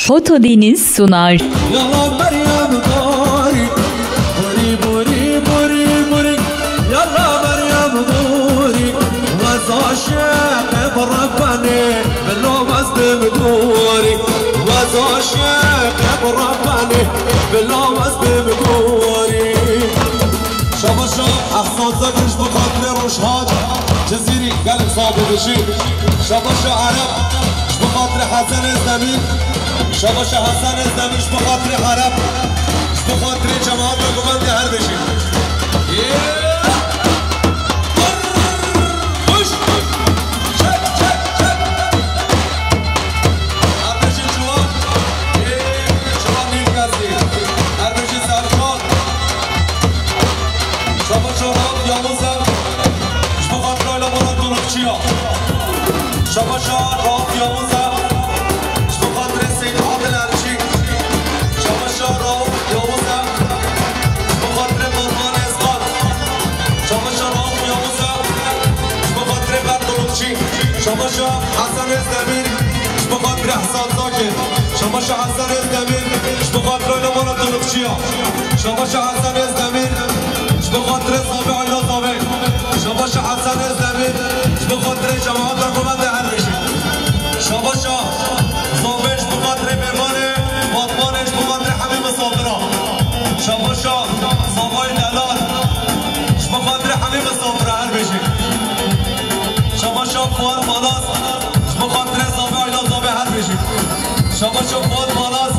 Foto Deniz sunar. صادقش بخاطر روشهاج جزيري قلب صابر بشي شبش عرب بخاطر حسن الزمين شبش حسن الزمين بخاطر عرب بخاطر جماعة قبل هر بشي شباشا راف یاموزه بخاطر سید عادل عرشی شباشا راف یاموزه بخاطر مرمان ازغال شباشا راف یاموزه بخاطر بردلوچی شباشا حسن الزمین بخاطر احسان زاکر شباشا حسن الزمین بخاطر علمان دلوچی شباشا حسن الزمین بخاطر صابع علا صابع شباشا حسن الزمین بخاطر جماعت قومند هر بشی شباشا صابعش بخاطر مهمانه مطمانش بخاطر حبیب صابرا شباشا صابای دلال بخاطر حبیب صابرا هر بشی شباشا فوار مالاس بخاطر صابع علا صابع هر بشی شباشا فوار مالاس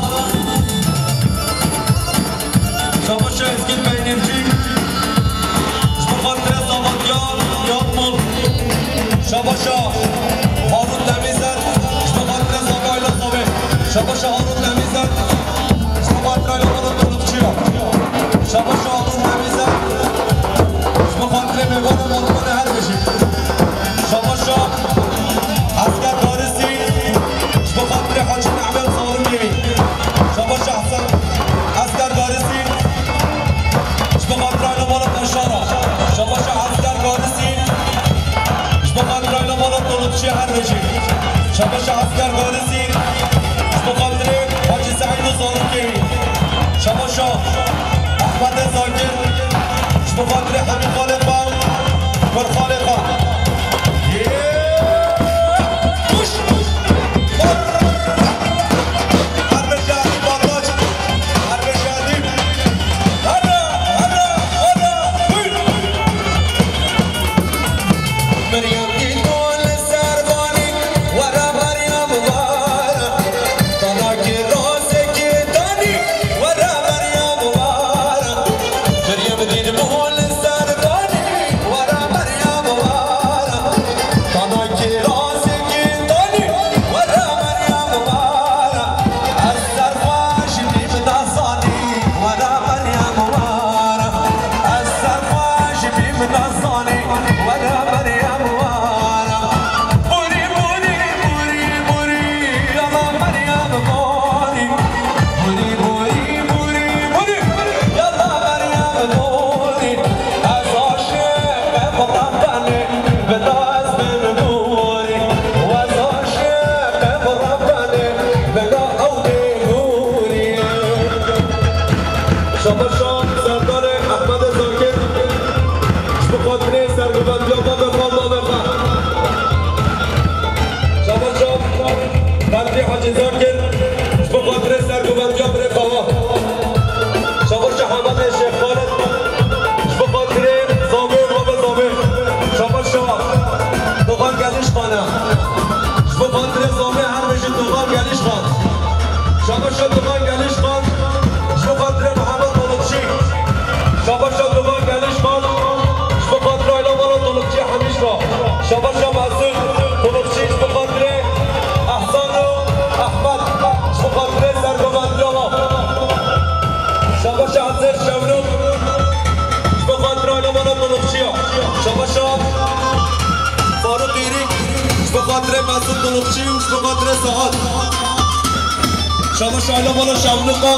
شباشا اسکین بینیرچی بخاطر صابتیان یادمون شباشا هارون دمیزد بخاطر صابع علا صابع شباشا هارون دمیزد بخاطر علمان دلوچیا شباشا هارون دمیزد بخاطر میوان مرمان هر بشی شباشا اسکر دارسی بخاطر حاجی نعمل سالم نیمی شباشا حسن اسکر دارسی بخاطر علمان بشارا شباشا اسکر دارسی بخاطر علمان دلوچی هر بشی شباشا اسکر دارسی بخاطر حاجی سعید سالم نیمی شباشا احمد زاکر بخاطر حمید خالد باو ورخالد خان شباشا علمان شملوقا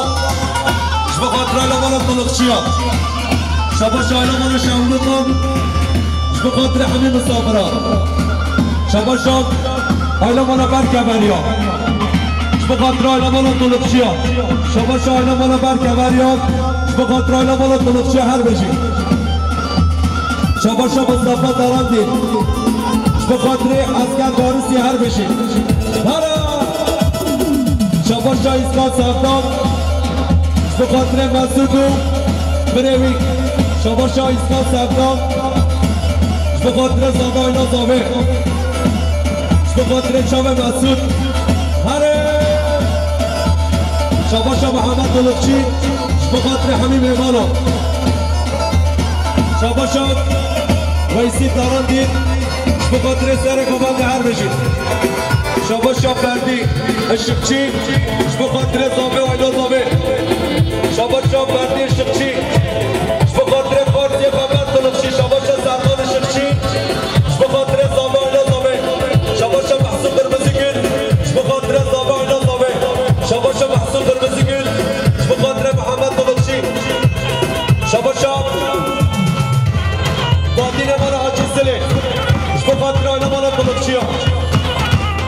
بخاطر علمان دلوچیا شباشا علمان شملوقا بخاطر حبیب صابرا شباشا علمان برکبریا بخاطر آیلا بالا طلوقچی ها شباش آیلا بالا برکبریان بخاطر آیلا بالا طلوقچی هر بشید شباش مصطفی دراندی بخاطر اسکر وارسی هر بشید شباش ایسکان سفتان بخاطر مسعودو بروی شباش ایسکان سفتان بخاطر زاده آیلا زاوه بخاطر شام مسعود شباش محمد طلوقچی بخاطر همین میمانا شباش ویسی داراندی بخاطر سر کمانده هر بشید شباش فردی اشقچی بخاطر زاوه و ایلا زاوه شباش فردی اشقچی بخاطر فارسی محمد طلوقچی شباش سرمان اشقچی بخاطر زاوه و ایلا زاوه شباش محسون قرمزیگل بخاطر زاوه و ایلا زاوه شباش محسون قرمزیگل بخاطر محمد طلوقچی شباش بادین مالا حاجی سلی بخاطر آیلا مالا طلوقچی ها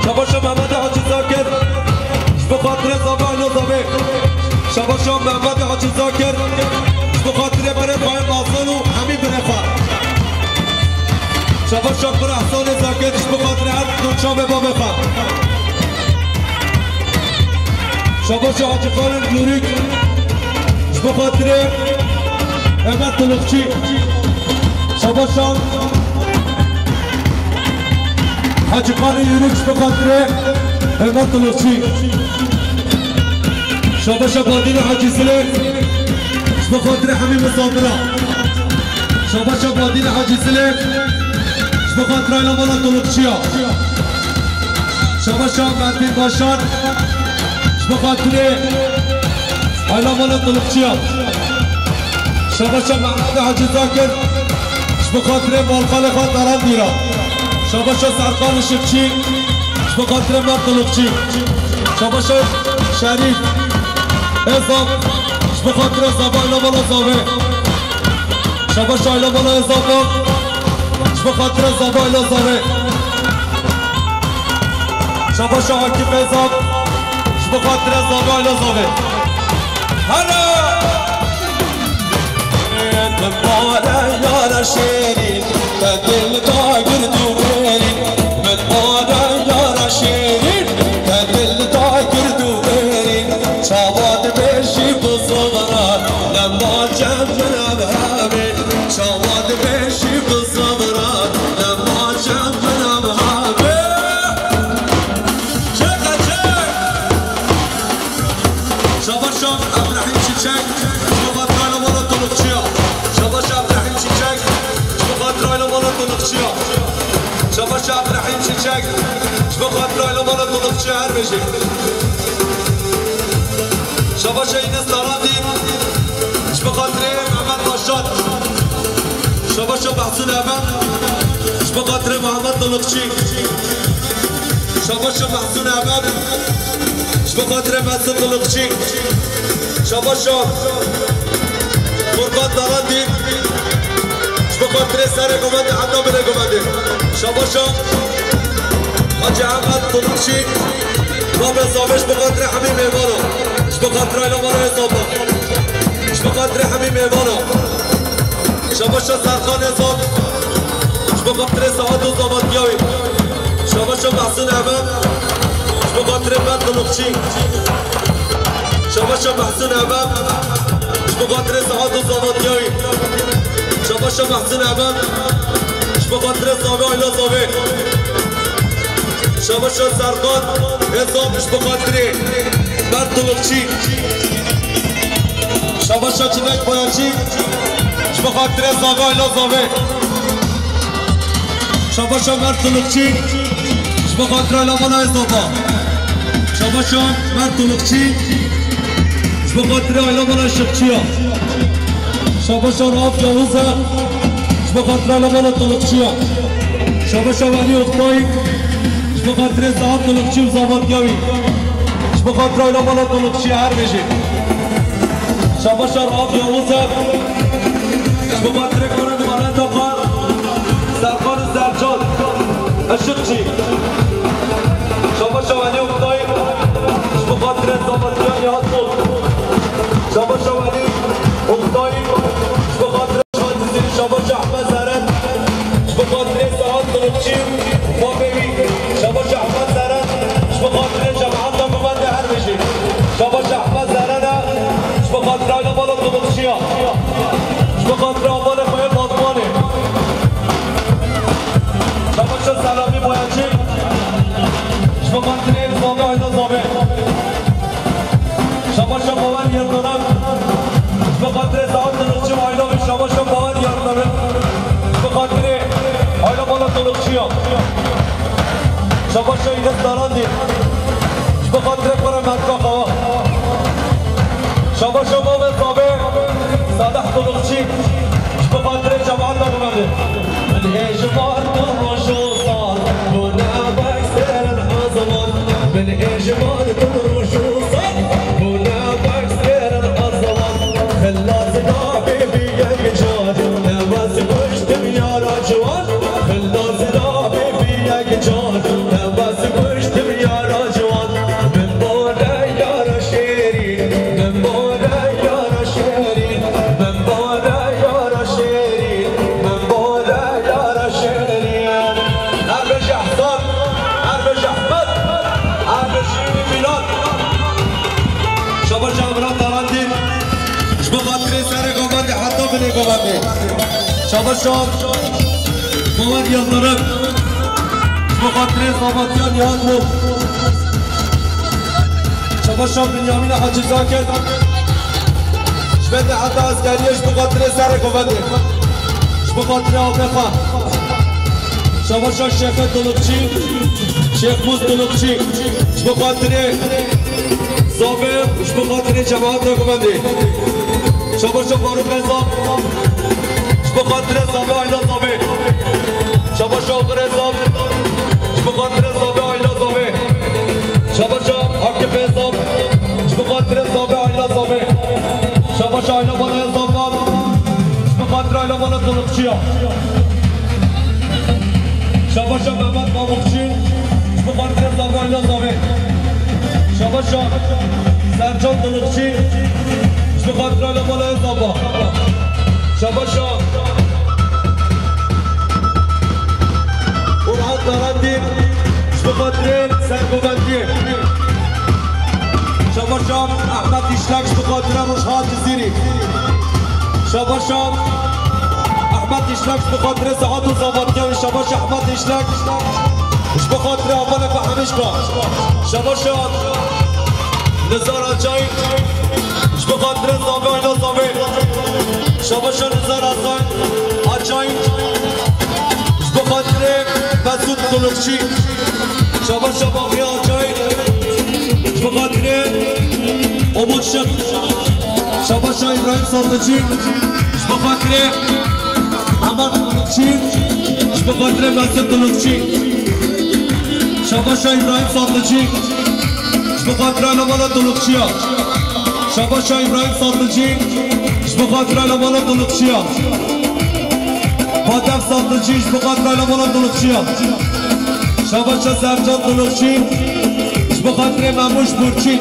شباش محمد حاجی زاکر بخاطر زاوه آیلا زاوه شباش محمد حاجی زاکر بخاطر بره پای مازون و همین برفا شباش پر احسان زاکر بخاطر هر دوچا به با بفا شباش حاجی خالد نوریک بخاطر احمد طلوقچی شباش حاجی خالد نوریک بخاطر احمد طلوقچی شباش بادین حاجی سلی بخاطر همین مصابره شباش بادین حاجی سلی بخاطر آیلا مالا طلوقچی ها شباش مردین باشان بخاطر آیلا مالا طلوقچی ها شباش محمد حاجی زاکر بخاطر مالخال خان دارم میرا شباش سرخان شقچی بخاطر مرد طلوقچی شباش شریف ازام بخاطر زبا آیلا مالا زاوه شباش آیلا مالا ازام بخاطر زبا آیلا زاوه شباش عاکف ازام بخاطر زبا آیلا زاوه هلا من بالا یار شیرین دل داگر دوبری من بالا یار شیرین دل داگر دوبری شواد بشی بزرگان لما جمع نبهمی شواد بشی بزرگان لما جمع نبهمی چه شباش ابراهیم چیچک بخاطر آیلا مالا طلوقچی ها شباش ابراهیم چیچک بخاطر آیلا مالا طلوقچی ها شباش ابراهیم چیچک بخاطر آیلا مالا طلوقچی هر بشید شباش اینس داراندی بخاطر محمد باشاد شباش محسون احمد بخاطر محمد طلوقچی شباش محسون احمد بخاطر محسون طلوقچی شباش قربان داراندی بخاطر سر گمانده حتی بره گمانده شباش حاجی احمد طلوقچی رام ازامش بخاطر همین میوانا بخاطر آیلا مالا ازاما بخاطر همین میوانا شباش سرخان ازام بخاطر سعاد و زامانگیاوی شباش محسون احمد بخاطر من طلوقچی شباش محسون احمد بخاطر سعاد و زامانگیاوی شباش محسون احمد بخاطر زاوه آیلا زاوه شباش سرخان ازامش بخاطر من طلوقچی شباش چنک بایچی بخاطر زاوه آیلا زاوه شباش مرد طلوقچی بخاطر آیلا مالا ازاما شباش مرد طلوقچی بخاطر آیلا مالا شقچی ها شباش راف یاوزه بخاطر آیلا مالا طلوقچی ها شباش ولی اختایی بخاطر زهاب طلوقچی و زامانگیاوی بخاطر آیلا مالا طلوقچی هر بشید شباش راف یاوزه بخاطر کار نمارند آقا سرخان زرجان اشقچی شباش ولی اختایی نیاز بود شاباش ولی اقتایی بخاطر شانسی شاباش احمد زرد بخاطر ساعت دلوچی ما ببین شاباش احمد زرد بخاطر جماعت نمومند هر بشی شاباش احمد زرد بخاطر آیلا بالا دلوچی ها بخاطر آبان خواه بادمانه شاباش سلامی بایدچی بخاطر زامه آیلا زامه شاباش باور یردانم بخاطر ساعت دلوچی و آیلا به شاباش باور یردانم بخاطر آیلا بالا دلوچی ها شاباش اینست داران دید بخاطر پر مدگاه خوا شاباش باب زامه صادح دلوچی بخاطر جماعت نمونده من اجمار درش و صال بنا بکسر الازمان من اجمار درش و صال بنا بکسر الازمان خلاص نابی بیه جان نواز کشتم یارا جوان خلاص نابی بیه جان نواز کشتم یارا جوان من باره یارا شیرین من باره یارا شیرین من باره یارا شیرین من باره یارا شیرین عربش احسان عربش احمد عربش میلاد شما جامران داراندین بخاطر سر گوانده حتی بله گوانده شما شاد مواد یادنارم بخاطر زاماتیان یاد مو شما شاد بنیامین حاجی زاکر شبه حتی اسکریش بخاطر سر گوانده بخاطر آبخا شما شاد شیخ دلوچی شیخ موز دلوچی بخاطر زابه بخاطر جماعت گوانده شما شاد فاروق نظام بخاطر زابه آیلا زابه شما شاد رزام بخاطر زابه آیلا زابه شما شاد عاکف نظام بخاطر زابه آیلا زابه شما شاد آیلا بالا نظام بخاطر آیلا بالا دلوچی ها شما شاد محمد ماموخچی بخاطر زابه آیلا زابه شما شاد سرجان دلوچی بخاطر آیلا بالا زابه شما شاد قرآن داراندین بخاطر سرگوبندی شما شاد احمد ایشلکش بخاطر روشهات زیری شما شاد احمد ایشلکش بخاطر ساعت و زابطیان شما شاد احمد ایشلکش بخاطر اول فهمش کن شما شاد نزار آجای بخاطر زامه آیلا زامه شما شاد نزار آجای بخاطر مسعود دلوچی شما شاد باقی آجای بخاطر امود شد شما شاد ابراهیم سالتچی بخاطر احمد دلوچی بخاطر مسعود دلوچی شما شاد ابراهیم سالتچی بخاطر علمان دلوچی ها شما شاد ابراهیم سالتچی بخاطر علمان دلوچی ها مادم سالتچی بخاطر علمان دلوچی ها شما شاد سرجان دلوچی بخاطر مموش برچی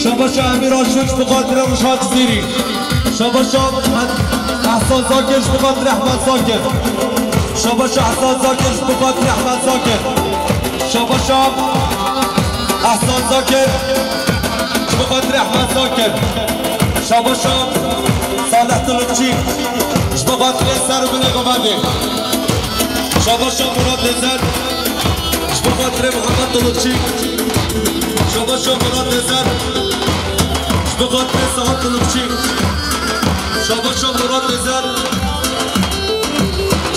شما شاد امیر آشوک بخاطر روشهات زیری شما شاد احسان زاکرش بخاطر احمد زاکر شما شاد احسان زاکرش بخاطر احمد زاکر شما شاد احسان زاکر بخاطر احمد زاکر شما شاد صالح دلوچی بخاطر سر و بله گوانده شما شاد مراد نزد بخاطر محمد دلوچی شما شاد مراد نزد بخاطر ساعت دلوچی شما شاد مراد نزد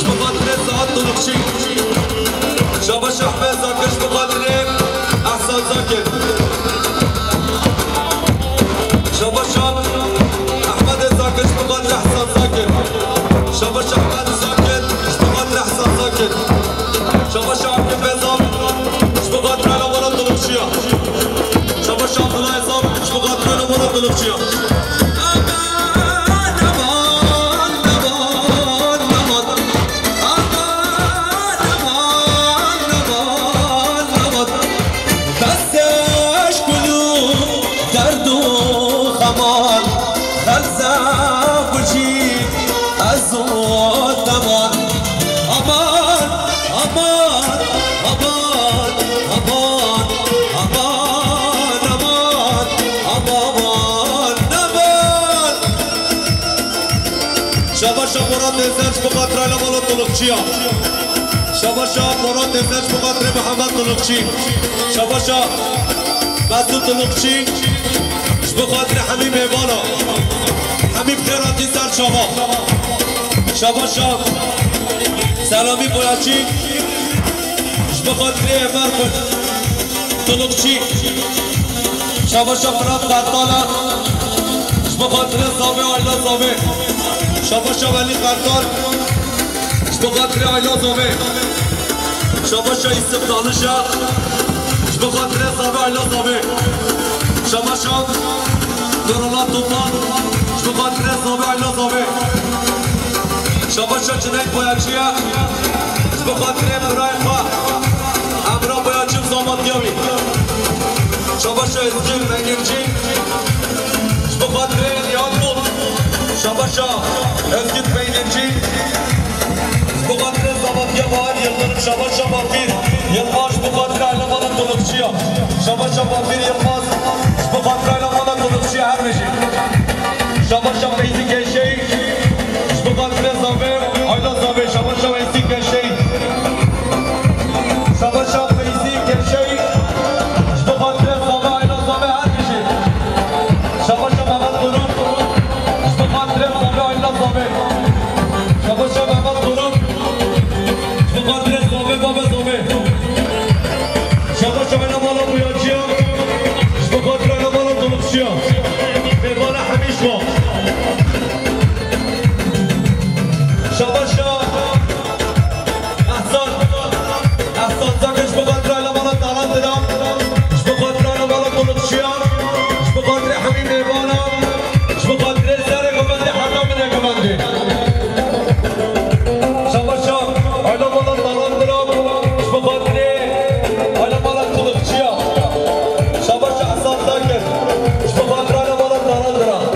بخاطر ساعت دلوچی شما شاد احمد زاکرش بخاطر احسان زاکر شما شاد احمد زاکرش بخاطر احسان زاکر شما شاد احمد زاکر بخاطر احسان زاکر شما شاد عاکف نظام بخاطر علمان دلوچی ها شما شاد عبدالله نظام بخاطر علمان دلوچی ها دردو ازش بخاطر ایلا بالا طلقچی ها شباشا مراد ازش بخاطر محمد طلقچی شباشا مسعود طلقچی بخاطر حمیم ایوانا حمیم خیراتی سر شما شباشا سلامی قویچی بخاطر ایمر طلقچی شباشا فراد قرطالا بخاطر زامه آیلا زامه شباشا ولی قرطال بخاطر آیلا زامه شباشا ایسف دانشا بخاطر زامه آیلا زامه شباشا درولا توپان بخاطر زامه آیلا زامه شباشا جنید بایچیه بخاطر امرای خواه امرا بایچیم زامات یامی شباشا ازگیر مگرچی بخاطر یاد بود شباشا ازگیر مگرچی بخاطر زاماتیا باید یلدارم شباشا بافیر یلماش بخاطر علمانا طلقچی ها شباشا بافیر یلماز بخاطر علمانا طلقچی هر میشی شباشا ویزی کشی بخاطر زامه آیلا زامه شباشا ویزی کشی شباشا ویزی کشی بخاطر زامه آیلا زامه هر میشی شباشا محمد قروب بخاطر زامه آیلا زامه شباشا محمد قروب بخاطر زامه بابا زامه شباشا بنا مالا بویاچی ها بخاطر اینا مالا طلقچی ها بیوان همیش ما شباشا احسان زکش بخاطر اینا مالا داران دیدم بخاطر اینا مالا طلقچی ها بخاطر حمیم ایوان ها بخاطر سر گمنده حرام نگمنده شباشا اینا مالا داران دیدم بخاطر اینا مالا طلقچی ها شباشا احسان زکش بخاطر اینا مالا داران دیدم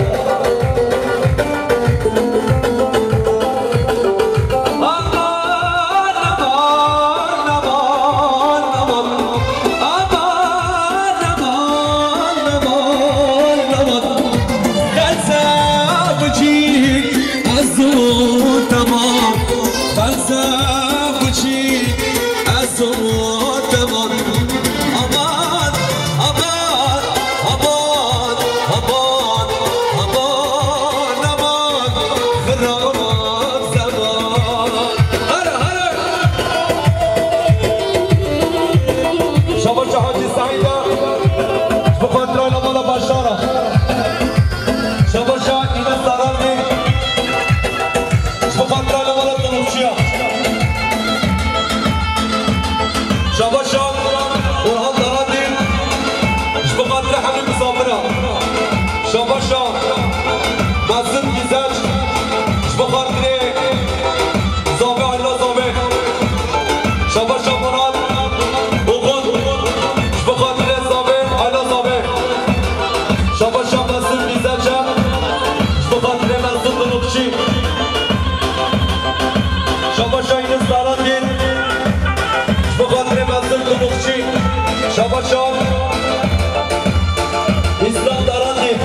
شباشا حاجی سعیده بخاطر اینا مالا بشاره شباشا اینه سرانی بخاطر اینا مالا طلقچی ها شباشا اورهان دارندی بخاطر حمیم مسافره شباشا مزد گیزش بخاطر زامه آیلا زامه شباشا مراد شباشا مسعود میزجه بخاطر مسعود طلقچی شباشا اینس دارندین بخاطر مسعود طلقچی شباشا اسلام دارندین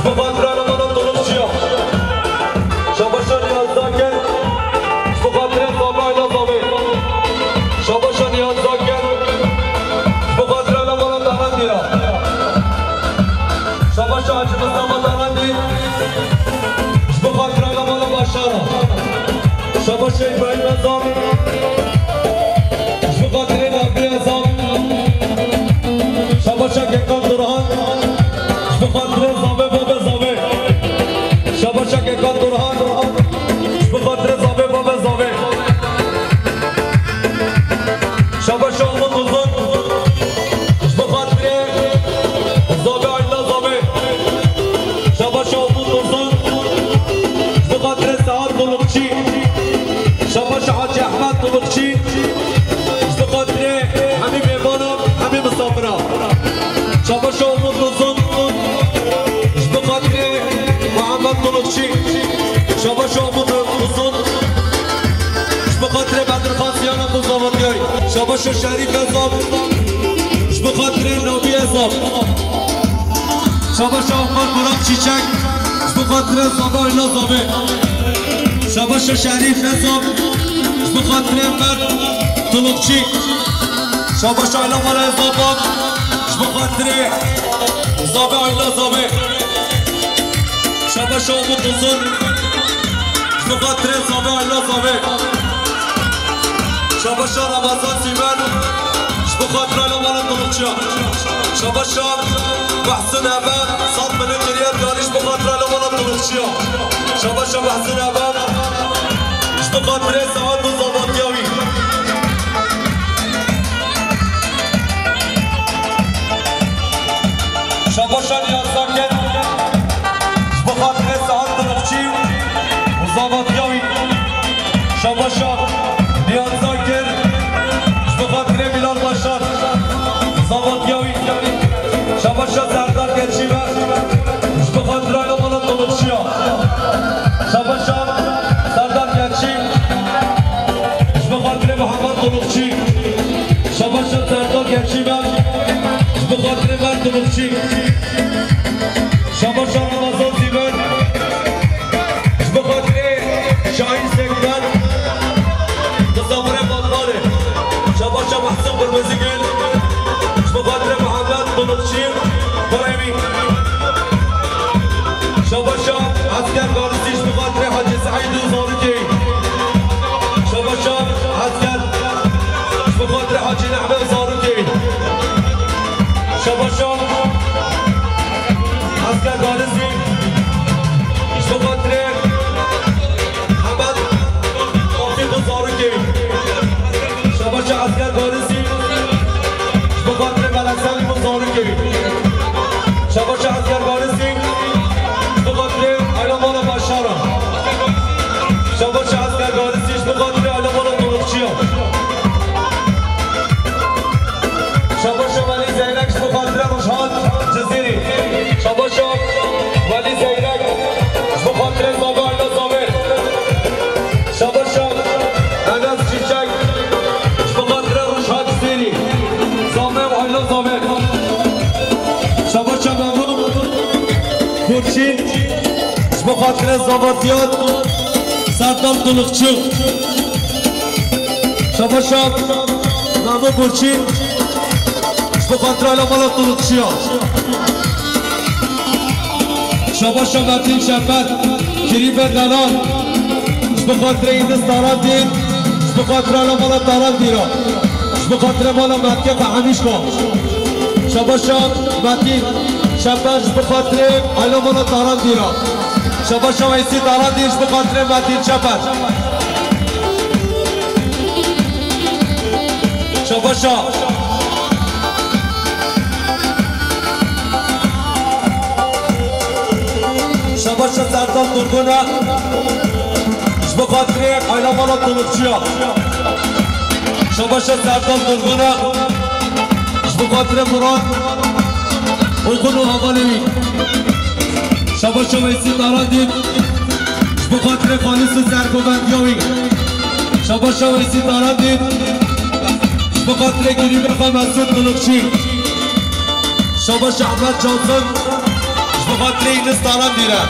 بخاطر علمانا طلقچی شباشا نیاز زاکر بخاطر زامه آیلا زامه شباشا نیاز زاکر بخاطر علمانا دارندین شباشا حاجی مصطفی دارندی بخاطر اینا مالا بشاره شباشا ابراهیم نظام بخاطر نبی نظام شباشا گکان درهان بخاطر زامه بابا زامه شباشا گکان درهان بخاطر زامه بابا زامه شباشا امون دوزون بخاطر زامه آیلا زامه شباشا امون دوزون بخاطر سعاد طلقچی شباشا حاجی احمد طلقچی بخاطر حمیم ایوانا حمیم مسافره شباشا امون دوزون بخاطر محمد طلقچی شباشا امون دوزون بخاطر بدرخواستیان مزاواتیای شباشا شریف حساب بخاطر نبی حساب شباشا احمد براق چیچک بخاطر زامه آیلا زامه شاباش شریف نظام بخاطر مرد طلقچی شاباش آیلا مال ازاباب بخاطر زابه آیلا زابه شاباش آمود حضور بخاطر زابه آیلا زابه شاباش رمضان سیمن بخاطر آیلا مال طلقچی شاباش محسن عبا صد من الجريات داريش بخاطر آیلا مال طلقچی شاباش محسن عبا بخاطر سعاد الزباطیاوی شاباشان یازداکن بخاطر سعاد طلقچی و زباطیاوی شاباشان یازداکن بخاطر بلال باشان زباطیاوی شاباشان سردار گرچی و بخاطر آیلا طلقچی شاباشان سردار گرچی بخاطر محمد طلقچی شاباشان سردار گرچی و بخاطر من طلقچی شاباشان رمضان زیبن بخاطر شاهین سکتر مصابر بطاله شاباشان محسن قرمزیگل بخاطر محمد طلقچی برایمی شاباشان عسکر گارسیش بخاطر حاجی سعید زارکی شاباشان عسكر بخاطر حاجي نعمة زاركي شاباشان عسكر غارزي بخاطر محمد توفيق زاركي شاباشان عسكر غارزي بخاطر ملك سليم زاركي شاباشان عسكر غارزي بخاطر علمان بشارة شاباشان عسكر غارزي بخاطر علمان طلقچی شاباش ولی زیرک بخاطر رشاد جزیری شاباش ولی زیرک بخاطر زابه آیلا زابه شاباش انس چیچک بخاطر رشاد جزیری زابه و آیلا زابه شاباش ممنون خورشید بخاطر زابطیات سردار طلقچی شاباش ممنون خورشید بخاطر آیلا مال طلقچی شاباش متین شفت کریب دلال بخاطر ایدس داران دین بخاطر آیلا مال داران دیرا بخاطر مال مکه فهمیش کن شاباش متین شفت بخاطر آیلا مال داران دیرا شاباش ویسی داران دیش بخاطر متین شفت شاباش شاباش سردار درگونه بخاطر آیلا مال طلقچی شاباش سردار درگونه بخاطر مراد اوغن و حوالوی شاباش ویسی داران دید بخاطر خالص سرگوبندیاوی شاباش ویسی داران دید بخاطر گریب مسعود طلقچی شاباش احمد جانسون بخاطر اینس داران دیره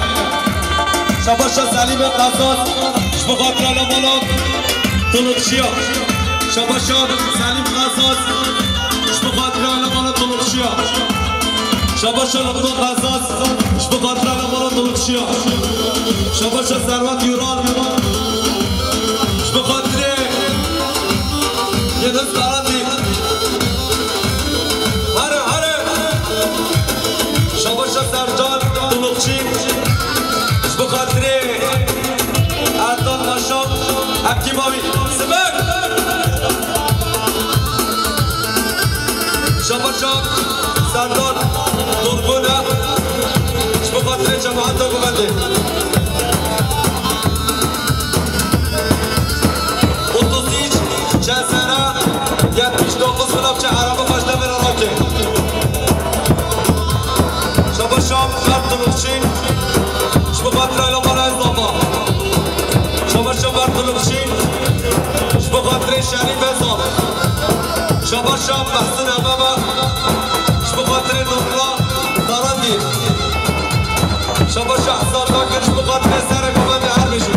شاباش سلیم قصاص بخاطر آیلا مال طلقچی شاباش سلیم قصاص بخاطر آیلا مال طلقچی شاباش لقطون قصاص بخاطر آیلا مال طلقچی شاباش ثروت یوران بخاطر اینس داران دید هره شاباش سرجان طلقچی بخاطر اردان نشاب حکیماوی سبک شاباش سردار درگونه بخاطر جماعت گوونده 33 چند سنه 79 بنابچه عربه باشده بره راکه شاباش مرد طلقچی بخاطر آیلا مال ازابا شاباش مرد طلقچی بخاطر شریف ازاب شاباش محسن عبا بخاطر نورلا داران دید شاباش احسان داکرش بخاطر سر گوبند هر بشید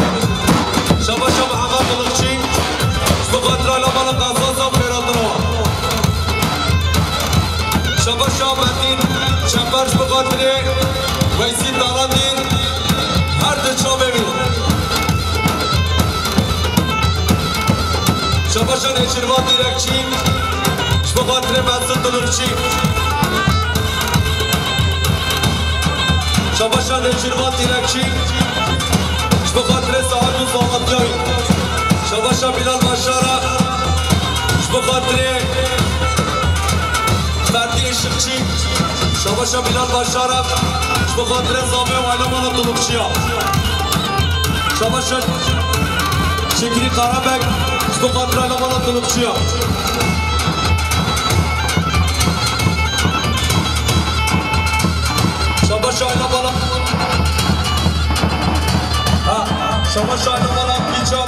برش بخاطره ویسی دارندین هر دو چا ببین شباشان اچرمان دیرکچی بخاطره مسعود دلوچی شباشان اچرمان دیرکچی بخاطره صاحب و زامتیایی شباشان بلال باشاره بخاطره فردی شخچی شباشا بلال باشاره بخاطر زامه و علمان دلوکشیا شباشا شکری قرابک بخاطر علمان دلوکشیا شباشا علمان شباشا علمان بیچا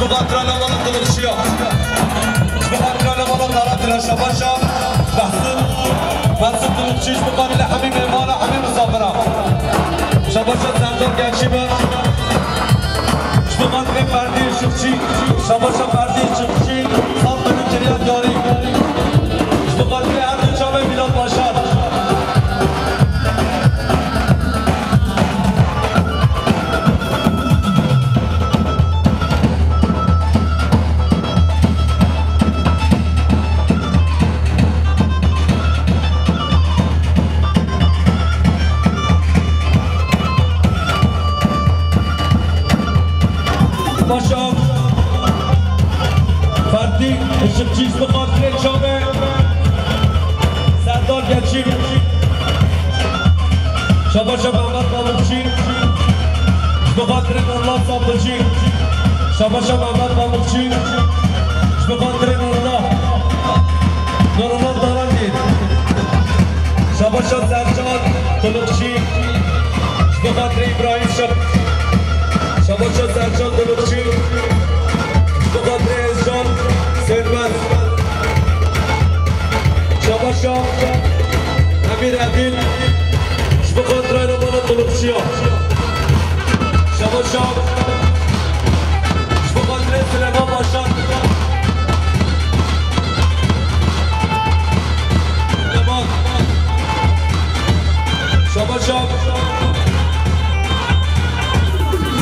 بخاطر علمان دلوکشیا بخاطر علمان دارد شباشا مسعود دلوچیش بخاطر همین مهمان همین مسافران شباشا زندان گرچیمه بخاطر فردی شخصی شباشا فردی شخصی سال بنو جریان داری بخاطر هر دو جامعه بلال باشد فردی شبچیز بخاطر جامعه سردار گرچی شباشا محمد بابوچی بخاطر نورالله صابلچی شباشا محمد بابوچی بخاطر نورالله دارندید شباشا سرجان دلوچی بخاطر ابراهیم شباشا سرجان دلوچی بخاطر ازجان ثروت شباشا امیر عدیل بخاطر علمان دلوچیا شباشا بخاطر سلیمان باشد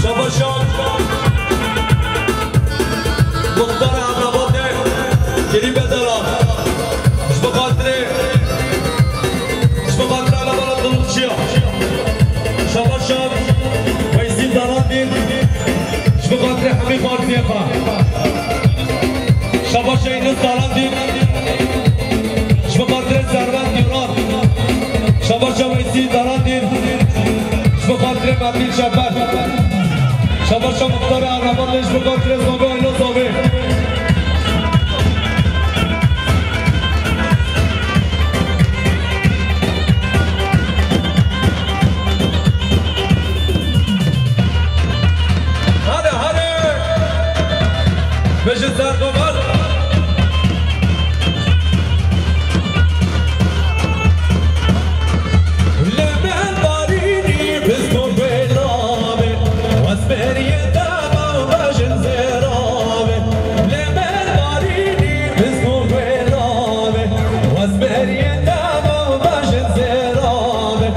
شباشا مختار امرآباد گری بدارم بخاطر علمان دلوچیا شباشا ویسی دارندین بخاطر همین مارزی خواه شباشا اینوز دارندین بخاطر ثروت ایران شباشا ویسی دارندین بخاطر مدین شبر شباشا مختار امرآبادش بخاطر زامه اینا زامه بشه سرقمر لمن بارینی بزنون بلامه واسبری دما باشن زرامه لمن بارینی بزنون بلامه واسبری دما باشن زرامه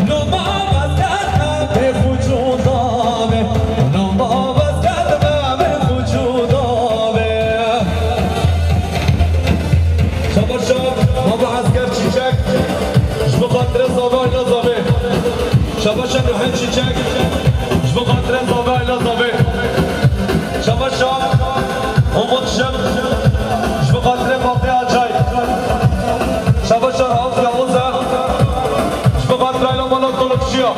نما واسکت به وجودامه نما واسکت به وجودامه شباشا نوحن چیچک بخاطر زامه ایلا زامه شباشا امود شم بخاطر باقی عجای شباشا راوز یاوزه بخاطر ایلا مالا دلوچیا